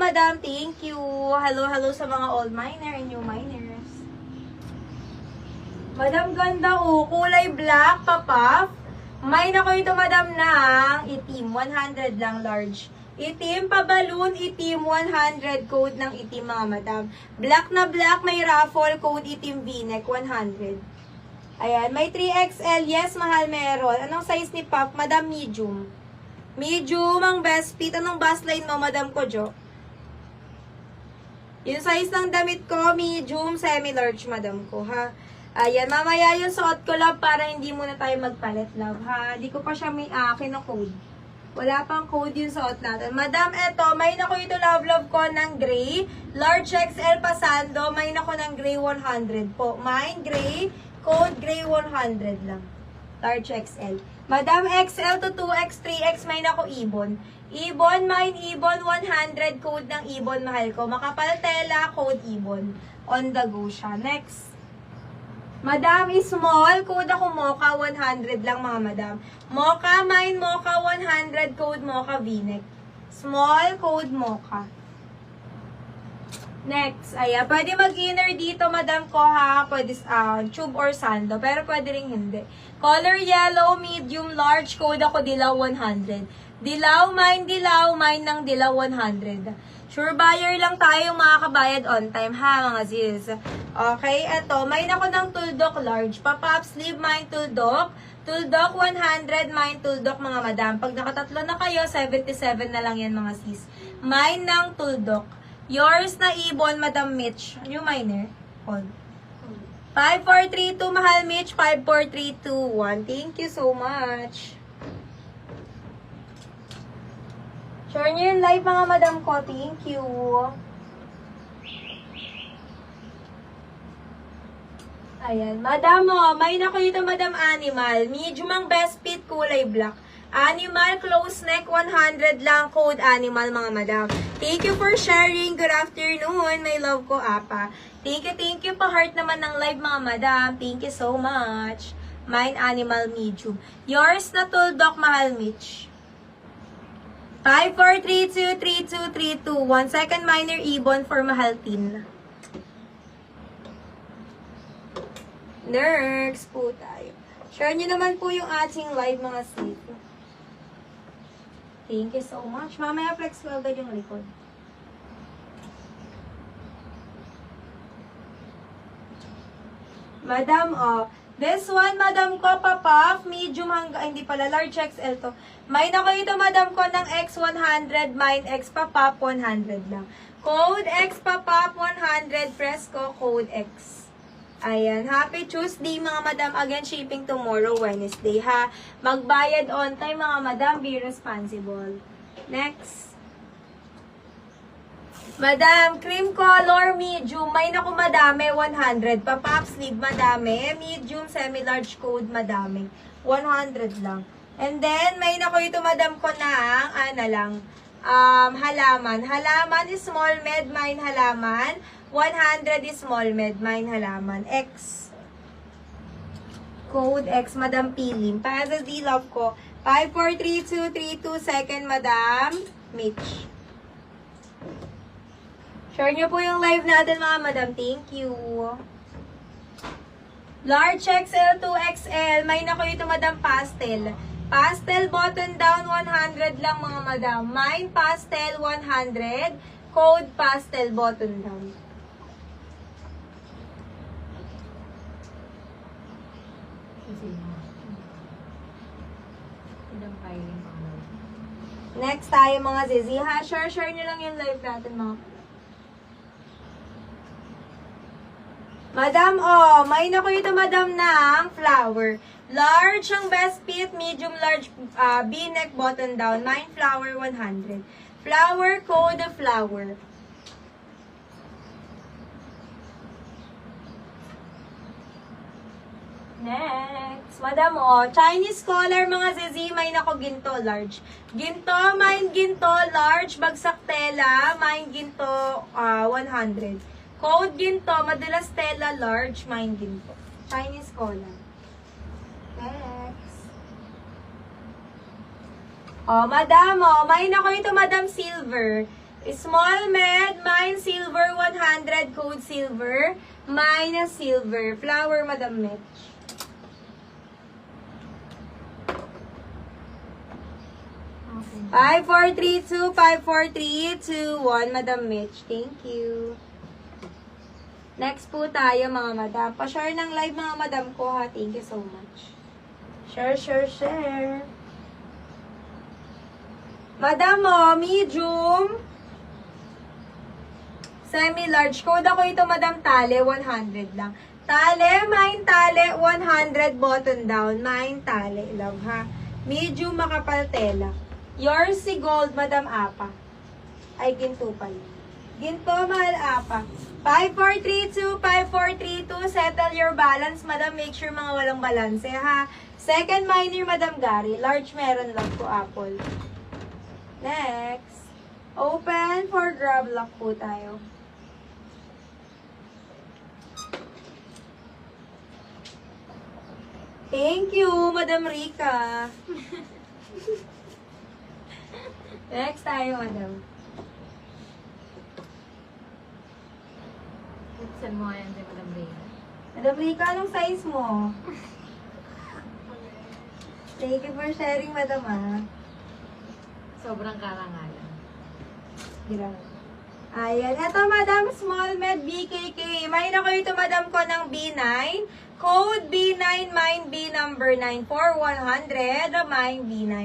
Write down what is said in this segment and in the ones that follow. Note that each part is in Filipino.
madam. Thank you. Hello, hello sa mga old miner and new miners. Madam, ganda oh. Kulay black, papaf. May na ko ito, madam, ng itim. 100 lang, large. Itim, pa-balloon, itim, 100. Code ng itim, mga madam. Black na black, may raffle. Code itim v-neck, 100. Ayan, may 3XL. Yes, mahal, meron. Anong size ni Puff? Madam, medium. Medium ang best fit. Anong bust line mo, madam ko, Jo? Yung size ng damit ko, medium, semi-large, madam ko, ha? Ayan, mamaya yung suot ko, love, para hindi muna tayo magpalit, love, ha? Di ko pa siya may kino-code. Wala pang code yung suot natin. Madam, eto, may nako ito, love ko ng gray. Large XL pasando, may nako ng gray 100 po. Mine, gray, code gray 100 lang. Large XL. Madam, XL to 2X, 3X, may nako ibon. Ibon, mine, ibon, 100, code ng ibon, mahal ko. Makapal tela, code ibon. On the go siya. Next. Madam, small, code ako mocha, 100 lang mga madam. Mocha, mine, mocha, 100, code mocha, v-neck. Small, code mocha. Next, ayan, pwede mag-inner dito, madam ko ha, pwede tube or sando, pero pwede rin hindi. Color yellow, medium, large, code ako dilaw, 100. Dilaw, mine ng dilaw, 100. Sure buyer lang tayo mga kabayad on time ha mga sis. Okay, eto, may nako ng tuldok large. Papap sleeve, mine tuldok. Tuldok 100, mine tuldok mga madam. Pag nakatatlo na kayo, 77 na lang yan mga sis. Mine ng tuldok. Yours na ibon, Madam Mitch. New miner. Hold. 5432 mahal Mitch. 54321. Thank you so much. Share nyo yung live mga madam ko. Thank you. Ayan. Madam mo, may nako ito madam animal. Medium ang best fit, kulay black. Animal, close neck, 100 lang. Code animal mga madam. Thank you for sharing. Good afternoon. My love ko, apa. Thank you. Pa-heart naman ng live mga madam. Thank you so much. Mine animal medium. Yours na tuldok, mahal Mitch. 54323232. 1 second minor ibon for Mahaltin. Next po tayo. Share nyo naman po yung ating live mga sis. Thank you so much. Mamaya flex ko agad yung likod. Madam, oh. This one, madam ko, papaf, medium hanggang, hindi pala, large XL to. Mine ako ito, madam ko, ng X100, mine X papaf, 100 lang. Code X papaf, 100, Fresco, code X. Ayan, happy Tuesday, mga madam. Again, shipping tomorrow, Wednesday, ha. Magbayad on time, mga madam, be responsible. Next. Madam, cream color, medium. May naku madami, 100. Pa-pop sleeve, madami. Medium, semi-large code, madami. 100 lang. And then, may naku ito, madam ko na, halaman. Halaman is small, med, mine, halaman. 100 is small, med, mine, halaman. X. Code X, madam, pilim. Para sa D-love ko, 543232, second, madam, Mitch. Share nyo po yung live natin mga madam. Thank you. Large XL to XL. May nako ito madam pastel. Pastel button down 100 lang mga madam. Mine pastel 100. Code pastel button down. Next tayo mga zizi ha. Share nyo lang yung live natin mga. Madam, oh, may nako ito, madam, ng flower. Large ang best fit, medium large, V-neck button down. Mine flower, 100. Flower, code of flower. Next. Madam, oh, Chinese collar, mga zizi, may nako ginto, large. Ginto, mine ginto, large, bagsak tela, mine ginto, 100. Code ginto, madalas tela, large, mine ginto. Chinese collar. Next. Oh, madam, oh, may nako ito, madam, silver. Small med, mine silver 100, code silver, minus silver. Flower, Madam Mitch. Okay. 5, 4, 3, 2, 5, 4, 3, 2, 1, Madam Mitch. Thank you. Next po tayo, mga madam. Pa-share ng live, mga madam ko, ha. Thank you so much. Share, share, share. Madam mo, medium. Semi-large. Code ako ito, Madam Tale, 100 lang. Tale, mine tale, 100 button down. Mine tale, love, ha. Medium makapal tela. Yours si gold, Madam Apa. Ay, ginto pala. Ginto, mahal Apa. 5432, 5432, settle your balance, Madam. Make sure mga walang balance, ha. Second minor, Madam Gary. Large meron lang po, Apple. Next. Open for grab lock po tayo. Thank you, Madam Rica. Next tayo, Madam. Buksan mo nga yan si Madam Reyna. Madam Rica, anong size mo? Thank you for sharing, Madam, ah. Sobrang karangalan. Grabe. Ayan. Ito, Madam, small med BKK. May na ko ito, Madam, ko ng B9. Code B9, mine B number 9 for 100. Mine B9.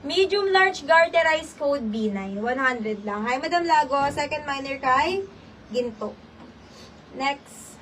Medium large garterized code B9. 100 lang. Hi, Madam Lago. Second minor kay Ginto. Next.